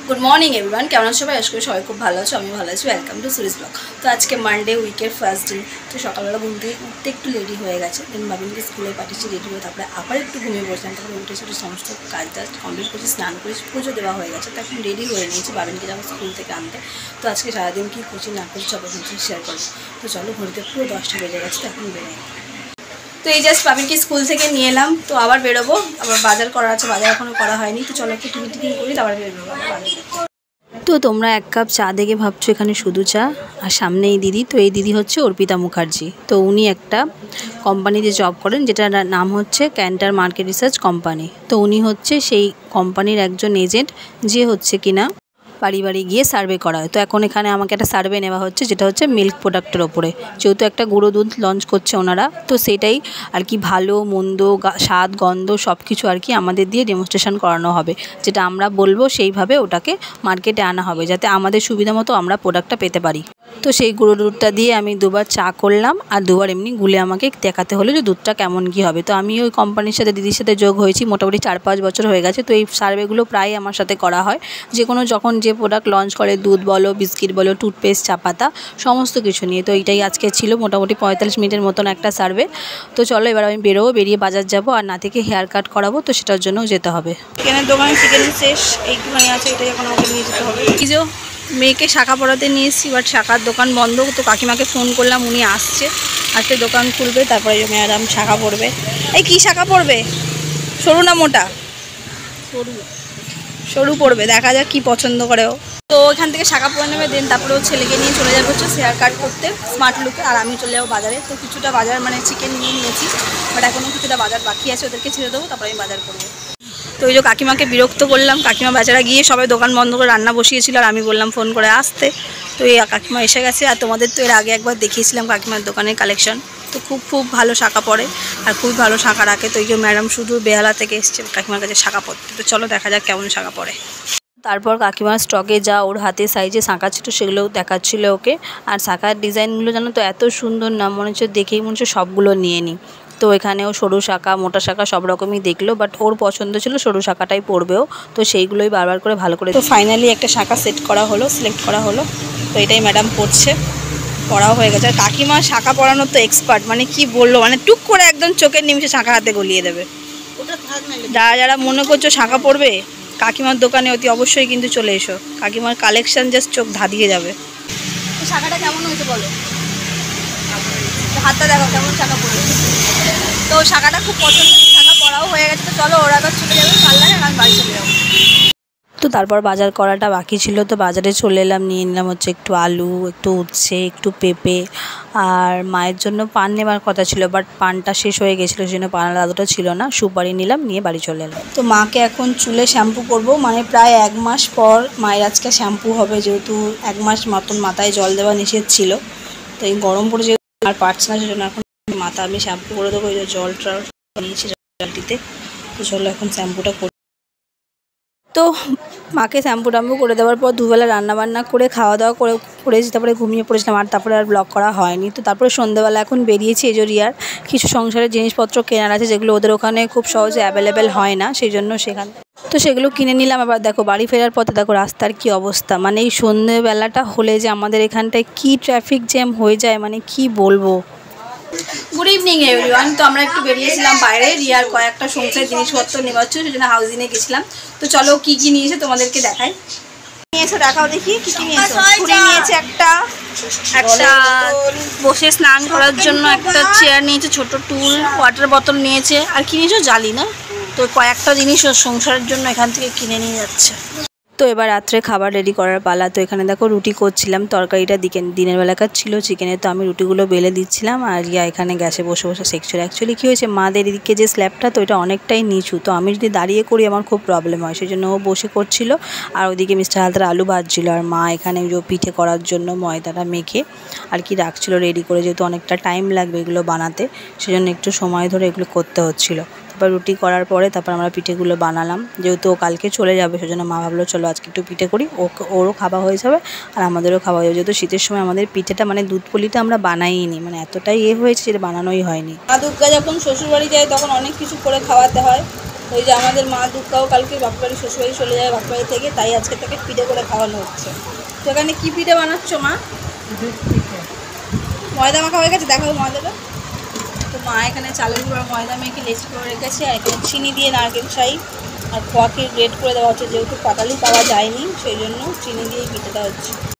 Good morning everyone केमन आছো সবাই আজকে সবাই খুব ভালো আছো আমি ভালো আছি ওয়েলকাম টু সুরিজ ব্লগ। তো আজকে মানডে উইকের ফার্স্ট দিন। তো সকালবেলা ঘুম থেকে উঠতে একটু লেডি হয়ে গেছে, দেন বাবিনকে স্কুলে পাঠিয়েছি রেডি হয়ে, তারপরে আবার একটু ঘুমিয়ে পড়ছিলাম। তারপরে উঠে সেটা সমস্ত কাজ কমপ্লিট করেছি, স্নান করেছি, পুজো দেওয়া হয়ে গেছে। তো এখন রেডি হয়ে নিয়েছি বাবিনকে যাবো স্কুল থেকে আনতে। তো আজকে সারাদিন কী করছি না করছি সব এখন শেয়ার করবো। তো চলো ঘড়িতে পুরো 10টা বেজে গেছে, তো এখন বেরোয়। তো এই জাস্ট বাবিনকে স্কুল থেকে নিয়ে এলাম, তো আবার বেরোবো, আবার বাজার করা আছে, বাজার এখনও করা হয়নি। তো চলো একটু টিফিন করি, তারপরে বেরোবো। তো তোমরা এক কাপ চা দেখে ভাবছো এখানে শুধু চা, আর সামনে এই দিদি। তো এই দিদি হচ্ছে অর্পিতা মুখার্জি। তো উনি একটা কোম্পানিতে জব করেন, যেটার নাম হচ্ছে ক্যান্টার মার্কেট রিসার্চ কোম্পানি। তো উনি হচ্ছে সেই কোম্পানির একজন এজেন্ট, যে হচ্ছে কিনা বাড়ি বাড়ি গিয়ে সার্ভে করা হয়। তো এখন এখানে আমাকে একটা সার্ভে নেওয়া হচ্ছে, যেটা হচ্ছে মিল্ক প্রোডাক্টের ওপরে, যেহেতু একটা গুঁড়ো দুধ লঞ্চ করছে ওনারা। তো সেটাই আর কি ভালো মন্দ স্বাদ গন্ধ সব কিছু আর কি আমাদের দিয়ে ডেমনস্ট্রেশন করানো হবে, যেটা আমরা বলবো সেইভাবে ওটাকে মার্কেটে আনা হবে, যাতে আমাদের সুবিধা মতো আমরা প্রোডাক্টটা পেতে পারি। তো সেই গুঁড়ো দুধটা দিয়ে আমি দুবার চা করলাম, আর দুবার এমনি গুলে আমাকে দেখাতে হলো যে দুধটা কেমন কী হবে। তো আমি ওই কোম্পানির সাথে দিদির সাথে যোগ হয়েছি, মোটামুটি 4-5 বছর হয়ে গেছে। তো এই সার্ভেগুলো প্রায় আমার সাথে করা হয়, যে কোনো যখন যে প্রোডাক্ট লঞ্চ করে, দুধ বলো, বিস্কিট বলো, টুথপেস্ট, চা পাতা, সমস্ত কিছু নিয়ে। তো এইটাই আজকে ছিল মোটামুটি 45 মিনিটের মতন একটা সার্ভে। তো চলো এবার আমি বেরোবো, বেরিয়ে বাজার যাবো, আর নাতিকে হেয়ার কাট করাবো, তো সেটার জন্যও যেতে হবে। চিকেনের দোকানে চিকেন শেষ, এইটুখানি আছে, এটাই এখন আমাকে নিয়ে যেতে হবে। এই যে মেয়েকে শাখা পড়াতে নিয়ে এসেছি, বাট শাখার দোকান বন্ধ। তো কাকিমাকে ফোন করলাম, উনি আসছে, আজকে দোকান খুলবে, তারপরে ম্যাডাম শাখা পড়বে। এই কী শাখা পড়বে, সরু না মোটা? সরু পড়বে, দেখা যাক কী পছন্দ করে ও। তো ওইখান থেকে শাখা পরে নেবে, দেন তারপরে ও ছেলেকে নিয়ে চলে যাবে হচ্ছে হেয়ার কাট করতে স্মার্ট লুকে, আর আমি চলে যাবো বাজারে। তো কিছুটা বাজার মানে চিকেন নিয়ে নিয়েছি, বাট এখনও কিছুটা বাজার বাকি আছে, ওদেরকে ছেড়ে দেবো, তারপরে আমি বাজার করবো। তো ওই যে কাকিমাকে বিরক্ত করলাম, কাকিমা বেচারা গিয়ে সবাই দোকান বন্ধ করে রান্না বসিয়েছিল, আর আমি বললাম ফোন করে আসতে। তো এই কাকিমা এসে গেছে, আর তোমাদের তো এর আগে একবার দেখিয়েছিলাম কাকিমার দোকানের কালেকশন। তো খুব ভালো শাখা পড়ে, আর খুব ভালো শাখা রাখে। তো এই যে ম্যাডাম শুধু বেহালা থেকে এসছে কাকিমার কাছে শাখা পড়তে। তো চলো দেখা যাক কেমন শাখা পড়ে। তারপর কাকিমার স্টকে যা ওর হাতে সাইজে শাঁখা ছিল সেগুলোও দেখাচ্ছিল ওকে। আর শাঁখার ডিজাইনগুলো জানো তো এত সুন্দর না, মনে হচ্ছে দেখেই মনে হচ্ছে সবগুলো নিয়ে নিই। তো এখানেও সরু শাঁখা মোটা শাঁখা সব রকমই দেখলো, বাট ওর পছন্দ ছিল সরু শাঁখাটাই পড়বেও। তো সেইগুলোই বারবার করে ভালো করে। তো ফাইনালি একটা শাঁখা সিলেক্ট করা হলো। তো এটাই ম্যাডাম পড়ছে, পড়াও হয়ে গেছে। আর কাকিমা শাঁখা পড়ানোর তো এক্সপার্ট, মানে কি বললো, মানে টুক করে একদম চোখের নিমিষে শাঁখা হাতে গলিয়ে দেবে। যারা মনে করছো শাঁখা পড়বে, কাকিমার দোকানে অতি অবশ্যই কিন্তু চলে এসো, কাকিমার কালেকশন জাস্ট চোখ ধাঁধিয়ে যাবে। শাঁখাটা কেমন হয়েছে বলো, হাতটা দেখো কেমন শাঁখা পড়েছে। তো শাঁখাটা খুব পছন্দ, শাঁখা পড়াও হয়ে গেছে। তো চলো ওরা আবার চলে যাবে, ভালো লাগে আর বাড়ি চলে যাবো। তো তারপর বাজার করাটা বাকি ছিল, তো বাজারে চলে এলাম, নিয়ে নিলাম হচ্ছে একটু আলু, একটু উচ্ছে, একটু পেঁপে, আর মায়ের জন্য পান নেবার কথা ছিল, বাট পানটা শেষ হয়ে গেছিলো, সেই জন্য পানের দাদুটা ছিল না। সুপারি নিলাম, নিয়ে বাড়ি চলে এলাম। তো মাকে এখন চুলে শ্যাম্পু করবো, মানে প্রায় 1 মাস পর মায়ের আজকে শ্যাম্পু হবে, যেহেতু 1 মাস মতন মাথায় জল দেওয়া নিষেধ ছিল। তো এই গরম পড়ে যেহেতু আর পারছে না, সেজন্য এখন মাথা আমি শ্যাম্পু করে দেবো। এই যে জলটা নিয়েছি জলটিতে। তো চলো এখন শ্যাম্পুটা করি। তো মাকে শ্যাম্পু ট্যাম্পু করে দেওয়ার পর দুবেলা রান্নাবান্না করে খাওয়া দাওয়া করেছি, তারপরে ঘুমিয়ে পড়েছিলাম, আর তারপরে আর ব্লগ করা হয়নি। তো তারপরে সন্ধ্যেবেলা এখন বেরিয়েছি এজরিয়ার কিছু সংসারের জিনিসপত্র কেনার আছে, যেগুলো ওদের ওখানে খুব সহজে অ্যাভেলেবেল হয় না, সেই জন্য তো সেগুলো কিনে নিলাম। আবার দেখো বাড়ি ফেরার পথে দেখো রাস্তার কি অবস্থা, মানে এই সন্ধ্যেবেলাটা হলে যে আমাদের এখানটায় কি ট্রাফিক জ্যাম হয়ে যায়, মানে কি বলবো। Good evening everyone. তো আমরা একটু বেরিয়েছিলাম বাইরে, রিয়ার কয়েকটা সংসারের জিনিসপত্র নেওয়া হচ্ছে, সেই জন্য হাউজিংয়ে গেছিলাম। তো চলো কি কি নিয়েছে তোমাদেরকে দেখাই। নিয়েছো দেখাও দেখি কি কি নিয়েছো। ছুরি নিয়েছে একটা বসে স্নান করার জন্য, একটা চেয়ার নিয়েছে, ছোট টুল, ওয়াটার বোতল নিয়েছে, আর কি নিয়েছো জালি না। তো কয়েকটা জিনিস ওর সংসারের জন্য এখান থেকে কিনে নিয়ে যাচ্ছে। তো এবার রাত্রে খাবার রেডি করার পালা। তো এখানে দেখো রুটি করছিলাম, তরকারিটা দিনের বেলাকার ছিল চিকেনের, তো আমি রুটিগুলো বেলে দিচ্ছিলাম, আর রিয়া এখানে গ্যাসে বসে বসে সেকছিল। অ্যাকচুয়ালি কী হয়েছে, মাদের এদিকে যে স্ল্যাবটা, তো এটা অনেকটাই নিচু, তো আমি যদি দাঁড়িয়ে করি আমার খুব প্রবলেম হয়, সেই জন্য ও বসে করছিল। আর ওইদিকে মিস্টার হালদার আলু ভাজছিল, আর মা এখানে যে পিঠে করার জন্য ময়দাটা মেখে আর কি রাখছিল রেডি করে, যেহেতু অনেকটা টাইম লাগবে এগুলো বানাতে, সেজন্য একটু সময় ধরে এগুলো করতে হচ্ছিলো। তারপর রুটি করার পরে তারপর আমরা পিঠেগুলো বানালাম, যেহেতু ও কালকে চলে যাবে, সেজন্য মা ভাবলো চলো আজকে একটু পিঠে করি, ওরও খাওয়া হয়ে যাবে আর আমাদেরও খাওয়া হয়ে যাবে। যেহেতু শীতের সময় আমাদের পিঠেটা মানে দুধ পুলিটা আমরা বানাইনি, মানে এতটাই হয়েছে সেটা বানানোই হয়নি। মা দুর্গা যখন শ্বশুরবাড়ি যায় তখন অনেক কিছু করে খাওয়াতে হয়, ওই যে আমাদের মা দুর্গাও কালকে বাপবাড়ি শ্বশুরবাড়ি চলে যায় বাপবাড়ি থেকে, তাই আজকে তাকে পিঠে করে খাওয়ানো হচ্ছে। তো এখানে কী পিঠে বানাচ্ছো মা? ময়দা মাখা হয়ে গেছে, দেখাও ময়দাটা। তো মা এখানে চালের গুঁড়ো ময়দা মেখে লেচি করে রেখেছে, আর এখানে চিনি দিয়ে নারকেল ছাই আর খোয়াকে গ্রেট করে দেওয়া হচ্ছে, যেহেতু পাটালি পাওয়া যায়নি সেই জন্য চিনি দিয়েই পিঠেটা হচ্ছে।